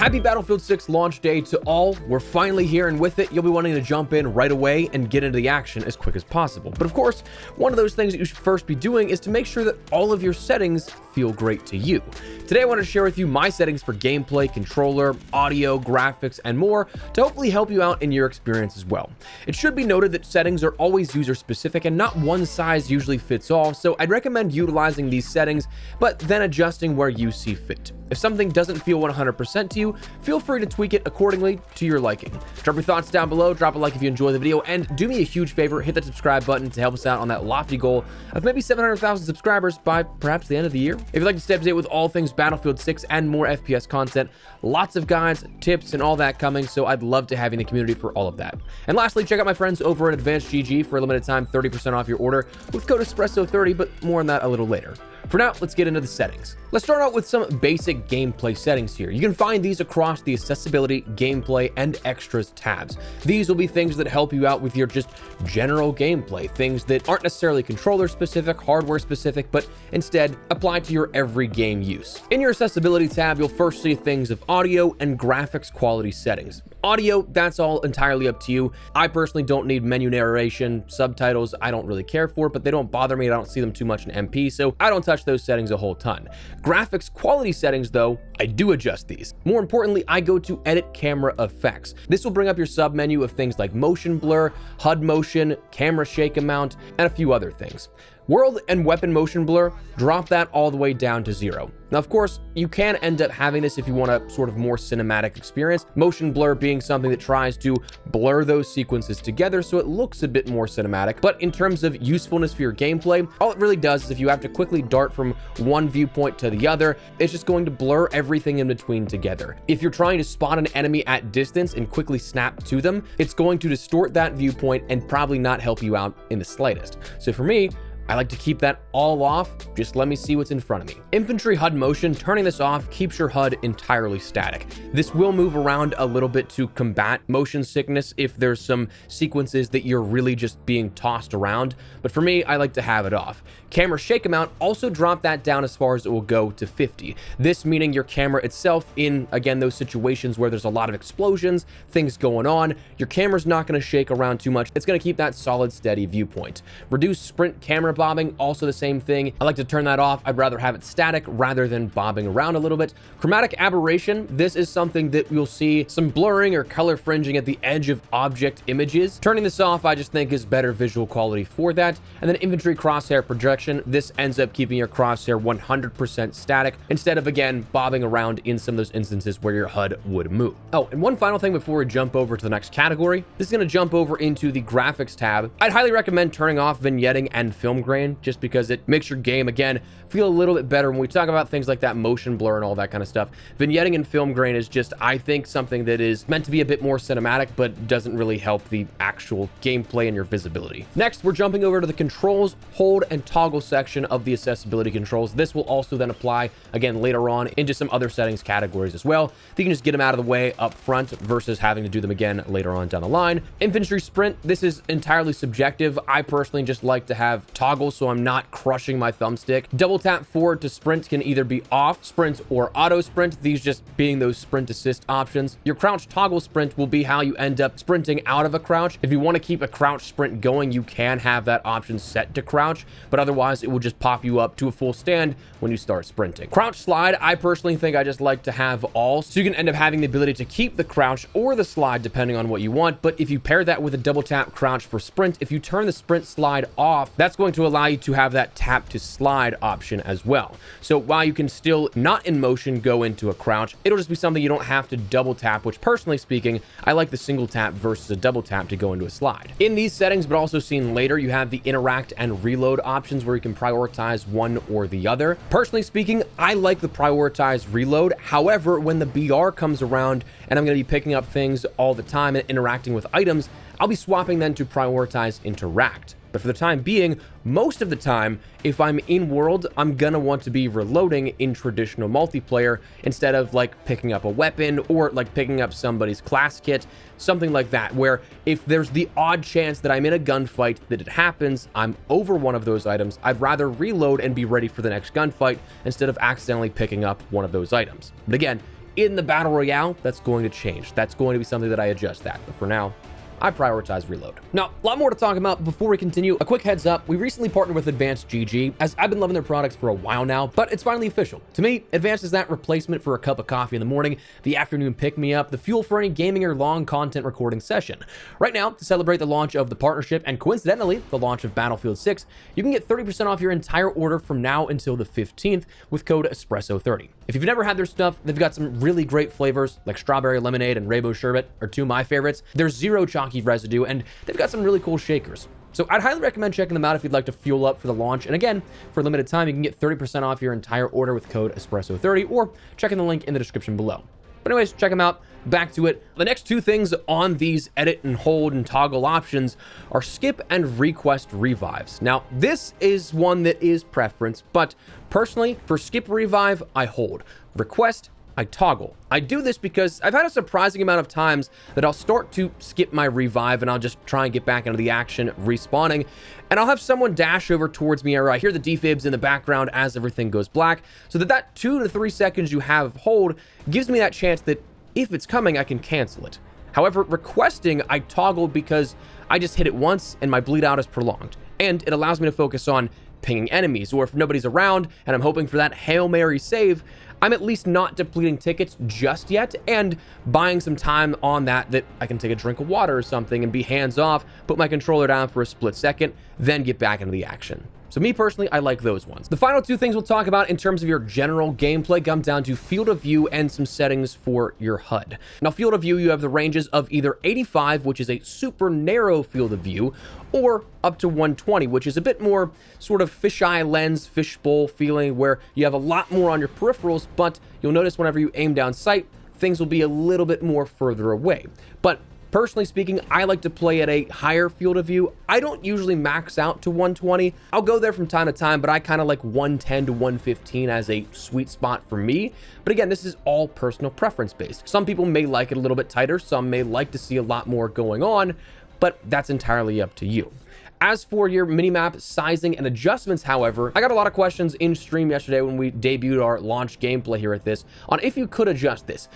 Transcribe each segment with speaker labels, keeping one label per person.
Speaker 1: Happy Battlefield 6 launch day to all. We're finally here, and with it, you'll be wanting to jump in right away and get into the action as quick as possible. But of course, one of those things that you should first be doing is to make sure that all of your settings feel great to you. Today, I want to share with you my settings for gameplay, controller, audio, graphics, and more to hopefully help you out in your experience as well. It should be noted that settings are always user-specific and not one size usually fits all, so I'd recommend utilizing these settings, but then adjusting where you see fit. If something doesn't feel 100% to you, feel free to tweak it accordingly to your liking. Drop your thoughts down below, drop a like if you enjoy the video, and do me a huge favor, hit that subscribe button to help us out on that lofty goal of maybe 700,000 subscribers by perhaps the end of the year. If you'd like to stay up to date with all things Battlefield 6 and more FPS content, lots of guides, tips, and all that coming, so I'd love to have you in the community for all of that. And lastly, check out my friends over at Advanced GG for a limited time 30% off your order with code Espresso30, but more on that a little later. For now, let's get into the settings. Let's start out with some basic gameplay settings here. You can find these across the accessibility, gameplay, and extras tabs. These will be things that help you out with your just general gameplay, things that aren't necessarily controller specific, hardware specific, but instead apply to your every game use. In your accessibility tab, you'll first see things of audio and graphics quality settings. Audio, that's all entirely up to you. I personally don't need menu narration, subtitles, I don't really care for it, but they don't bother me. I don't see them too much in MP, so I don't touch those settings a whole ton. Graphics quality settings though, I do adjust these. More importantly, I go to edit camera effects. This will bring up your sub menu of things like motion blur, HUD motion, camera shake amount, and a few other things. World and weapon motion blur, drop that all the way down to 0. Now, of course, you can end up having this if you want a sort of more cinematic experience. Motion blur being something that tries to blur those sequences together so it looks a bit more cinematic. But in terms of usefulness for your gameplay, all it really does is if you have to quickly dart from one viewpoint to the other, it's just going to blur everything in between together. If you're trying to spot an enemy at distance and quickly snap to them, it's going to distort that viewpoint and probably not help you out in the slightest. So for me, I like to keep that all off, just let me see what's in front of me. Infantry HUD motion, turning this off keeps your HUD entirely static. This will move around a little bit to combat motion sickness if there's some sequences that you're really just being tossed around, but for me, I like to have it off. Camera shake amount, also drop that down as far as it will go to 50. This meaning your camera itself in, again, those situations where there's a lot of explosions, things going on, your camera's not gonna shake around too much. It's gonna keep that solid, steady viewpoint. Reduce sprint camera bobbing, also the same thing. I like to turn that off. I'd rather have it static rather than bobbing around a little bit. Chromatic aberration, this is something that you'll see some blurring or color fringing at the edge of object images. Turning this off, I just think is better visual quality for that. And then infantry crosshair projection, this ends up keeping your crosshair 100% static instead of, again, bobbing around in some of those instances where your HUD would move. Oh, and one final thing before we jump over to the next category. This is going to jump over into the graphics tab. I'd highly recommend turning off vignetting and film grain just because it makes your game, again, feel a little bit better when we talk about things like that motion blur and all that kind of stuff. Vignetting and film grain is just, I think, something that is meant to be a bit more cinematic, but doesn't really help the actual gameplay and your visibility. Next, we're jumping over to the controls, hold, and toggle section of the accessibility controls. This will also then apply, again, later on into some other settings categories as well. You can just get them out of the way up front versus having to do them again later on down the line. Infantry sprint, this is entirely subjective. I personally just like to have toggles so I'm not crushing my thumbstick. Double tap forward to sprint can either be off sprint or auto sprint, these just being those sprint assist options. Your crouch toggle sprint will be how you end up sprinting out of a crouch. If you want to keep a crouch sprint going, you can have that option set to crouch, but otherwise it will just pop you up to a full stand when you start sprinting. Crouch slide, I personally think I just like to have all, so you can end up having the ability to keep the crouch or the slide depending on what you want. But if you pair that with a double tap crouch for sprint, if you turn the sprint slide off, that's going to allow you to have that tap to slide option as well. So while you can still not in motion go into a crouch, it'll just be something you don't have to double tap, which personally speaking, I like the single tap versus a double tap to go into a slide. In these settings, but also seen later, you have the interact and reload options where you can prioritize one or the other. Personally speaking, I like the prioritize reload. However, when the BR comes around and I'm going to be picking up things all the time and interacting with items, I'll be swapping then to prioritize interact. But for the time being, most of the time, if I'm in world, I'm gonna want to be reloading in traditional multiplayer instead of like picking up a weapon or like picking up somebody's class kit, something like that, where if there's the odd chance that I'm in a gunfight that it happens, I'm over one of those items, I'd rather reload and be ready for the next gunfight instead of accidentally picking up one of those items. But again, in the Battle Royale, that's going to change. That's going to be something that I adjust that. But for now, I prioritize reload. Now, a lot more to talk about. Before we continue, a quick heads up. We recently partnered with Advanced GG, as I've been loving their products for a while now, but it's finally official. To me, Advanced is that replacement for a cup of coffee in the morning, the afternoon pick-me-up, the fuel for any gaming or long content recording session. Right now, to celebrate the launch of the partnership and coincidentally, the launch of Battlefield 6, you can get 30% off your entire order from now until the 15th with code ESPRESSO30. If you've never had their stuff, they've got some really great flavors like strawberry lemonade and rainbow sherbet are two of my favorites. There's zero chalky residue, and they've got some really cool shakers. So I'd highly recommend checking them out if you'd like to fuel up for the launch. And again, for a limited time, you can get 30% off your entire order with code ESPRESSO30 or checking the link in the description below. But anyways, check them out. Back to it. The next two things on these edit and hold and toggle options are skip and request revives. Now, this is one that is preference, but personally, for skip revive, I hold. Request, I toggle. I do this because I've had a surprising amount of times that I'll start to skip my revive and I'll just try and get back into the action, respawning, and I'll have someone dash over towards me, or I hear the defibs in the background as everything goes black, so that 2 to 3 seconds you have hold gives me that chance that if it's coming, I can cancel it. However, requesting, I toggle because I just hit it once and my bleed out is prolonged, and it allows me to focus on pinging enemies, or if nobody's around and I'm hoping for that Hail Mary save, I'm at least not depleting tickets just yet and buying some time on that I can take a drink of water or something and be hands off, put my controller down for a split second, then get back into the action. So me personally, I like those ones. The final two things we'll talk about in terms of your general gameplay come down to field of view and some settings for your HUD. Now, field of view, you have the ranges of either 85, which is a super narrow field of view, or up to 120, which is a bit more sort of fisheye lens, fishbowl feeling, where you have a lot more on your peripherals, but you'll notice whenever you aim down sight, things will be a little bit more further away. But personally speaking, I like to play at a higher field of view. I don't usually max out to 120. I'll go there from time to time, but I kind of like 110 to 115 as a sweet spot for me. But again, this is all personal preference based. Some people may like it a little bit tighter. Some may like to see a lot more going on, but that's entirely up to you. As for your minimap sizing and adjustments, however, I got a lot of questions in stream yesterday when we debuted our launch gameplay here at this on if you could adjust this.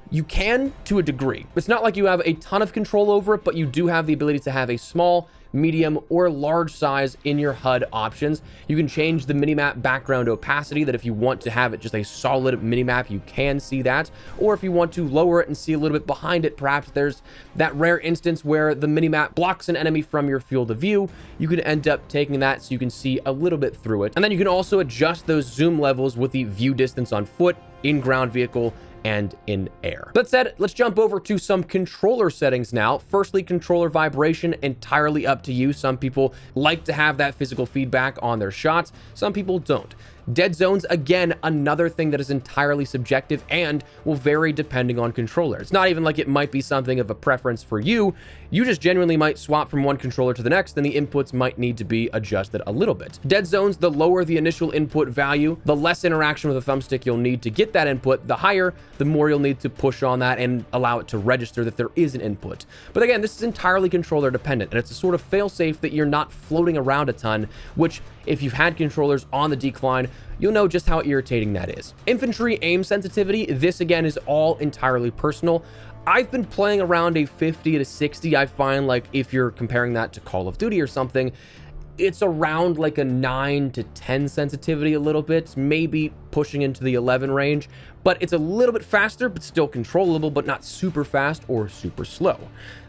Speaker 1: You can, to a degree. It's not like you have a ton of control over it, but you do have the ability to have a small, medium, or large size in your HUD options. You can change the minimap background opacity, that if you want to have it just a solid minimap, you can see that. Or if you want to lower it and see a little bit behind it, perhaps there's that rare instance where the minimap blocks an enemy from your field of view, you can end up taking that so you can see a little bit through it. And then you can also adjust those zoom levels with the view distance on foot, in ground vehicle, and in air. That said, let's jump over to some controller settings now. Firstly, controller vibration, entirely up to you. Some people like to have that physical feedback on their shots. Some people don't. Dead zones, again, another thing that is entirely subjective and will vary depending on controller. It's not even like it might be something of a preference for you. You just genuinely might swap from one controller to the next, and the inputs might need to be adjusted a little bit. Dead zones, the lower the initial input value, the less interaction with the thumbstick you'll need to get that input. The higher, the more you'll need to push on that and allow it to register that there is an input. But again, this is entirely controller dependent, and it's a sort of fail-safe that you're not floating around a ton, which if you've had controllers on the decline, you'll know just how irritating that is. Infantry aim sensitivity, this again is all entirely personal. I've been playing around a 50 to 60. I find like if you're comparing that to Call of Duty or something, it's around like a 9 to 10 sensitivity a little bit, maybe pushing into the 11 range, but it's a little bit faster, but still controllable, but not super fast or super slow.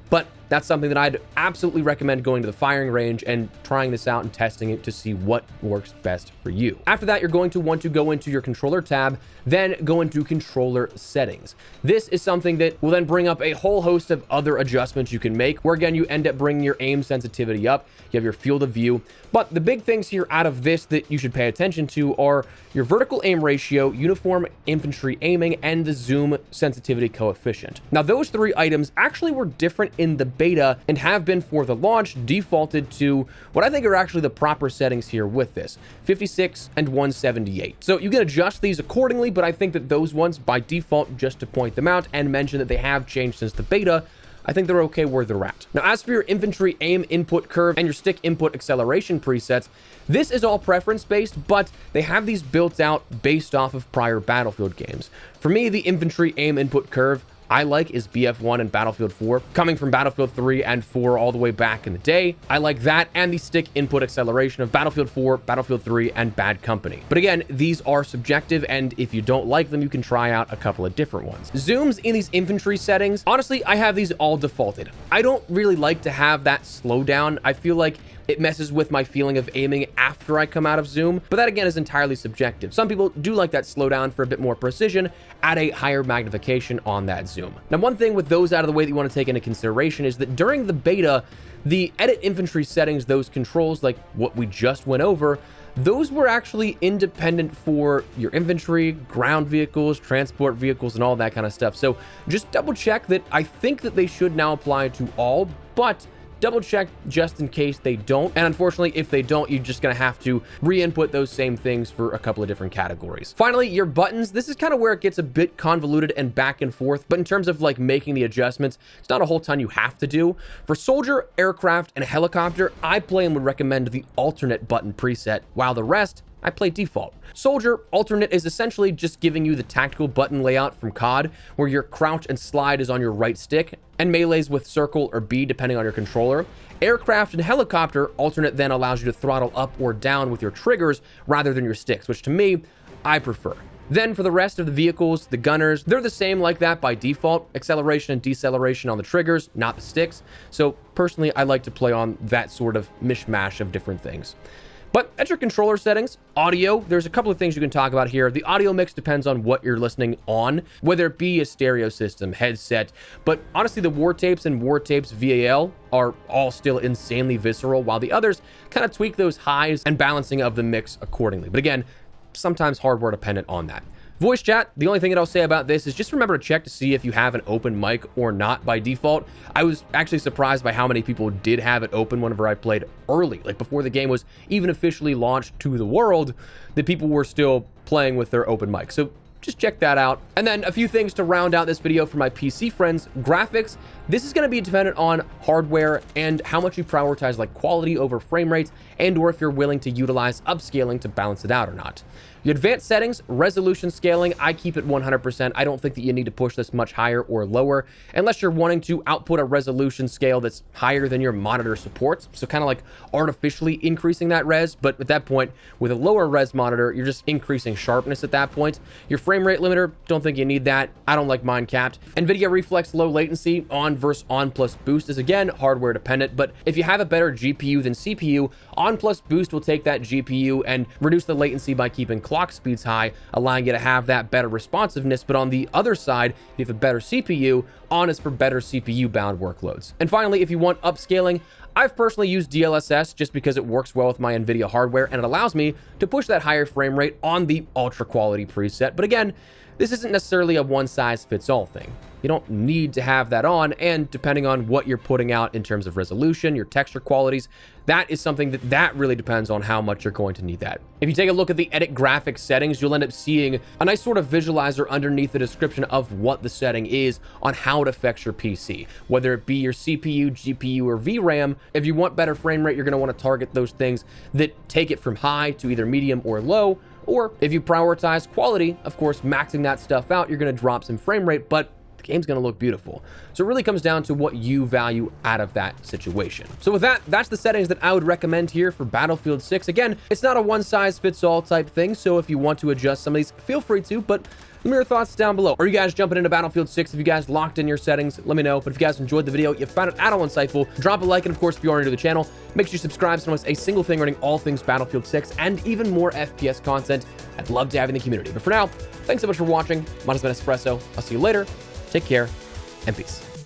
Speaker 1: But that's something that I'd absolutely recommend going to the firing range and trying this out and testing it to see what works best for you. After that, you're going to want to go into your controller tab, then go into controller settings. This is something that will then bring up a whole host of other adjustments you can make, where again, you end up bringing your aim sensitivity up, you have your field of view. But the big things here out of this that you should pay attention to are your vertical aim ratio, uniform infantry aiming, and the zoom sensitivity coefficient. Now, those three items actually were different in the beta and have been for the launch, defaulted to what I think are actually the proper settings here with this, 56 and 178. So you can adjust these accordingly, but I think that those ones by default, just to point them out and mention that they have changed since the beta, I think they're okay where they're at. Now, as for your infantry aim input curve and your stick input acceleration presets, this is all preference-based, but they have these built out based off of prior Battlefield games. For me, the infantry aim input curve I like is BF1 and Battlefield 4, coming from Battlefield 3 and 4 all the way back in the day. I like that and the stick input acceleration of Battlefield 4, Battlefield 3, and Bad Company. But again, these are subjective, and if you don't like them, you can try out a couple of different ones. Zooms in these infantry settings, honestly, I have these all defaulted. I don't really like to have that slowdown. I feel like it messes with my feeling of aiming after I come out of zoom, but that again is entirely subjective. Some people do like that slowdown for a bit more precision at a higher magnification on that zoom. Now, one thing with those out of the way that you want to take into consideration is that during the beta, the edit infantry settings, those controls like what we just went over, those were actually independent for your infantry, ground vehicles, transport vehicles, and all that kind of stuff. So just double check that. I think that they should now apply to all, but double check just in case they don't. And unfortunately, if they don't, you're just going to have to re-input those same things for a couple of different categories. Finally, your buttons. This is kind of where it gets a bit convoluted and back and forth, but in terms of like making the adjustments, it's not a whole ton you have to do. For soldier, aircraft, and helicopter, I play and would recommend the alternate button preset, while the rest, I play default. Soldier, alternate is essentially just giving you the tactical button layout from COD, where your crouch and slide is on your right stick, and melees with circle or B depending on your controller. Aircraft and helicopter, alternate then allows you to throttle up or down with your triggers rather than your sticks, which to me, I prefer. Then for the rest of the vehicles, the gunners, they're the same like that by default. Acceleration and deceleration on the triggers, not the sticks. So personally, I like to play on that sort of mishmash of different things. But at your controller settings, audio, there's a couple of things you can talk about here. The audio mix depends on what you're listening on, whether it be a stereo system, headset. But honestly, the War Tapes and War Tapes VAL are all still insanely visceral, while the others kind of tweak those highs and balancing of the mix accordingly. But again, sometimes hardware dependent on that. Voice chat, the only thing that I'll say about this is just remember to check to see if you have an open mic or not by default. I was actually surprised by how many people did have it open whenever I played early, like before the game was even officially launched to the world, that people were still playing with their open mic. So just check that out. And then a few things to round out this video for my PC friends. Graphics, this is going to be dependent on hardware and how much you prioritize like quality over frame rates, and or if you're willing to utilize upscaling to balance it out or not. Your advanced settings, resolution scaling, I keep it 100%. I don't think that you need to push this much higher or lower unless you're wanting to output a resolution scale that's higher than your monitor supports. So kind of like artificially increasing that res, but at that point, with a lower res monitor, you're just increasing sharpness at that point. Your frame rate limiter, don't think you need that. I don't like mine capped. NVIDIA Reflex low latency, on versus on plus boost is again hardware dependent, but if you have a better GPU than CPU, on plus boost will take that GPU and reduce the latency by keeping clock speeds high, allowing you to have that better responsiveness. But on the other side, if you have a better CPU, on is for better CPU bound workloads. And finally, if you want upscaling, I've personally used DLSS just because it works well with my NVIDIA hardware and it allows me to push that higher frame rate on the ultra quality preset. But again, this isn't necessarily a one size fits all thing. You don't need to have that on, and depending on what you're putting out in terms of resolution, your texture qualities, that is something that really depends on how much you're going to need that. If you take a look at the edit graphics settings, you'll end up seeing a nice sort of visualizer underneath the description of what the setting is on how it affects your PC, whether it be your CPU, GPU, or VRAM. If you want better frame rate, you're going to want to target those things that take it from high to either medium or low. Or if you prioritize quality, of course, maxing that stuff out, you're going to drop some frame rate, but the game's going to look beautiful. So it really comes down to what you value out of that situation. So with that, that's the settings that I would recommend here for Battlefield 6. Again, it's not a one-size-fits-all type thing, so if you want to adjust some of these, feel free to, but let me know your thoughts down below. Are you guys jumping into Battlefield 6? If you guys locked in your settings, let me know. But if you guys enjoyed the video, you found it at all insightful, drop a like, and of course, if you are new to the channel, make sure you subscribe so you don't miss a single thing running all things Battlefield 6 and even more FPS content. I'd love to have you in the community. But for now, thanks so much for watching. Mine has been Espresso. I'll see you later. Take care and peace.